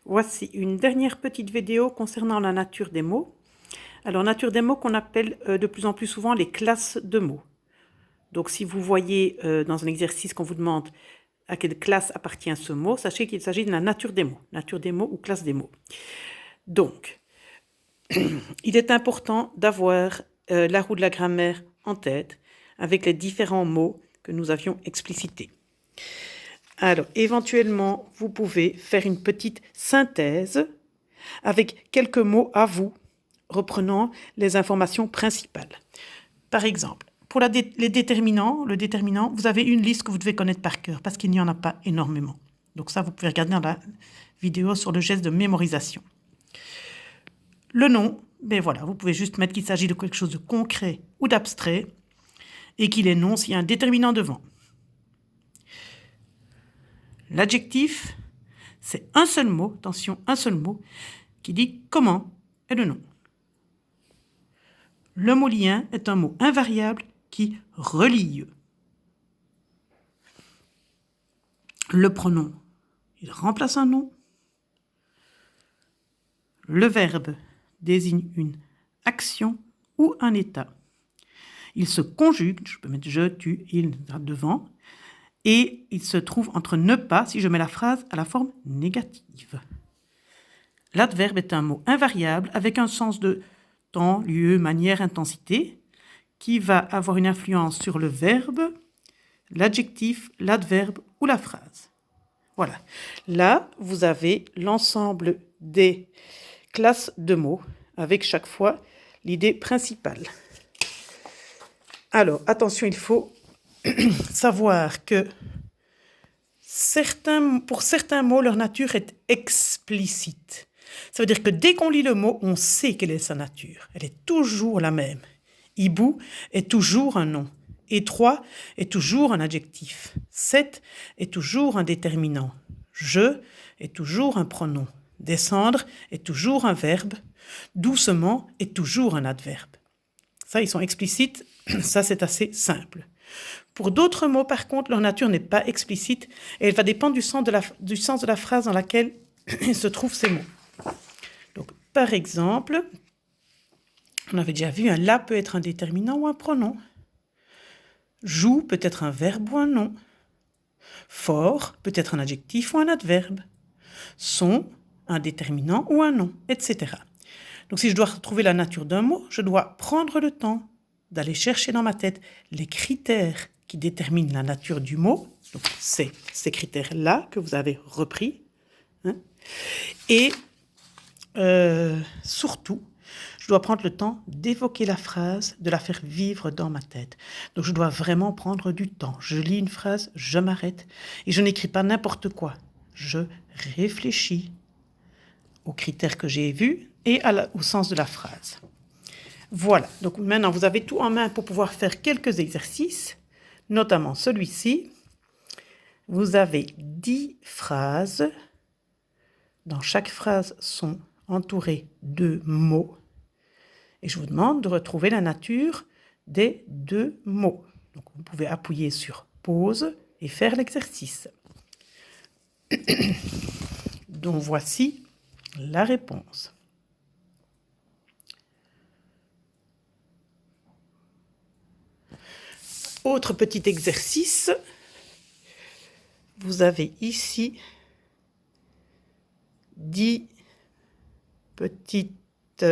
Voici une dernière petite vidéo concernant la nature des mots. Alors, nature des mots qu'on appelle de plus en plus souvent les classes de mots. Donc, si vous voyez dans un exercice qu'on vous demande à quelle classe appartient ce mot, sachez qu'il s'agit de la nature des mots ou classe des mots. Donc, il est important d'avoir la roue de la grammaire en tête avec les différents mots que nous avions explicités. Alors, éventuellement, vous pouvez faire une petite synthèse avec quelques mots à vous, reprenant les informations principales. Par exemple, pour les déterminants, le déterminant, vous avez une liste que vous devez connaître par cœur, parce qu'il n'y en a pas énormément. Donc ça, vous pouvez regarder dans la vidéo sur le geste de mémorisation. Le nom, ben voilà, vous pouvez juste mettre qu'il s'agit de quelque chose de concret ou d'abstrait, et qu'il est nom s'il y a un déterminant devant. L'adjectif, c'est un seul mot, attention, un seul mot, qui dit comment est le nom. Le mot lien est un mot invariable qui relie. Le pronom, il remplace un nom. Le verbe désigne une action ou un état. Il se conjugue, je peux mettre je, tu, il devant, et il se trouve entre ne pas si je mets la phrase à la forme négative. L'adverbe est un mot invariable avec un sens de temps, lieu, manière, intensité, qui va avoir une influence sur le verbe, l'adjectif, l'adverbe ou la phrase. Voilà. Là, vous avez l'ensemble des classes de mots avec chaque fois l'idée principale. Alors, attention, il faut savoir que pour certains mots, leur nature est explicite. Ça veut dire que dès qu'on lit le mot, on sait quelle est sa nature. Elle est toujours la même. Hibou est toujours un nom. Étroit est toujours un adjectif. 7 est toujours un déterminant. Je est toujours un pronom. Descendre est toujours un verbe. Doucement est toujours un adverbe. Ça, ils sont explicites. Ça, c'est assez simple. Pour d'autres mots, par contre, leur nature n'est pas explicite et elle va dépendre du sens de la phrase dans laquelle se trouvent ces mots. Donc, par exemple, on avait déjà vu, un la peut être un déterminant ou un pronom. Joue peut être un verbe ou un nom. Fort peut être un adjectif ou un adverbe. Son, un déterminant ou un nom, etc. Donc, si je dois retrouver la nature d'un mot, je dois prendre le temps d'aller chercher dans ma tête les critères qui déterminent la nature du mot. Donc, c'est ces critères-là que vous avez repris. Et surtout, je dois prendre le temps d'évoquer la phrase, de la faire vivre dans ma tête. Donc, je dois vraiment prendre du temps. Je lis une phrase, je m'arrête et je n'écris pas n'importe quoi. Je réfléchis aux critères que j'ai vus et au sens de la phrase. Voilà, donc maintenant vous avez tout en main pour pouvoir faire quelques exercices, notamment celui-ci. Vous avez 10 phrases. Dans chaque phrase sont entourés de mots. Et je vous demande de retrouver la nature des 2 mots. Donc vous pouvez appuyer sur pause et faire l'exercice. Donc voici la réponse. Autre petit exercice, vous avez ici 10 petites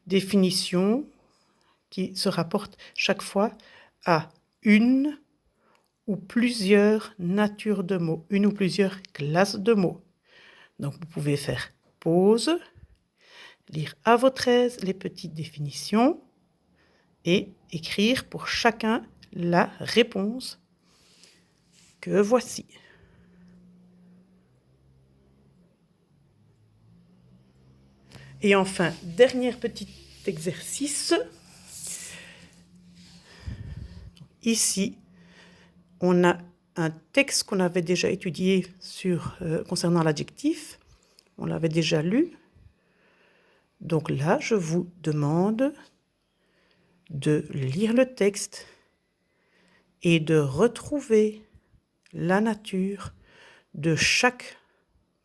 définitions qui se rapportent chaque fois à une ou plusieurs natures de mots, une ou plusieurs classes de mots. Donc vous pouvez faire pause, lire à votre aise les petites définitions et écrire pour chacun la réponse que voici. Et enfin, dernier petit exercice. Ici, on a un texte qu'on avait déjà étudié concernant l'adjectif. On l'avait déjà lu. Donc là, je vous demande de lire le texte et de retrouver la nature de chaque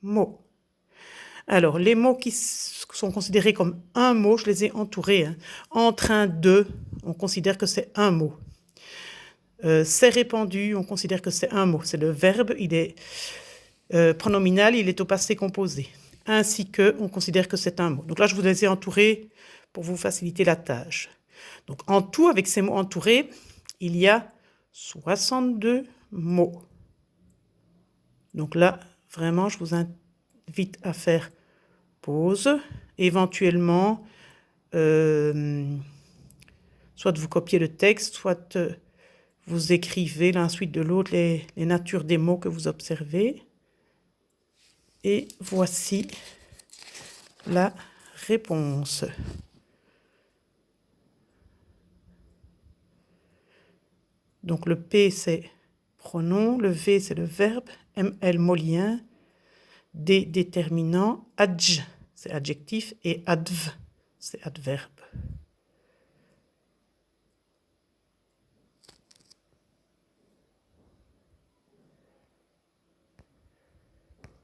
mot. Alors, les mots qui sont considérés comme un mot, je les ai entourés. Hein. En train de, on considère que c'est un mot. C'est répandu, on considère que c'est un mot. C'est le verbe, il est pronominal, il est au passé composé. Ainsi que, on considère que c'est un mot. Donc là, je vous les ai entourés pour vous faciliter la tâche. Donc en tout, avec ces mots entourés, il y a 62 mots. Donc là, vraiment, je vous invite à faire pause. Éventuellement, soit vous copiez le texte, soit vous écrivez l'un suite de l'autre les natures des mots que vous observez. Et voici la réponse. Donc le P, c'est pronom, le V, c'est le verbe, ML, mot lien, D, déterminant, adj, c'est adjectif, et adv, c'est adverbe.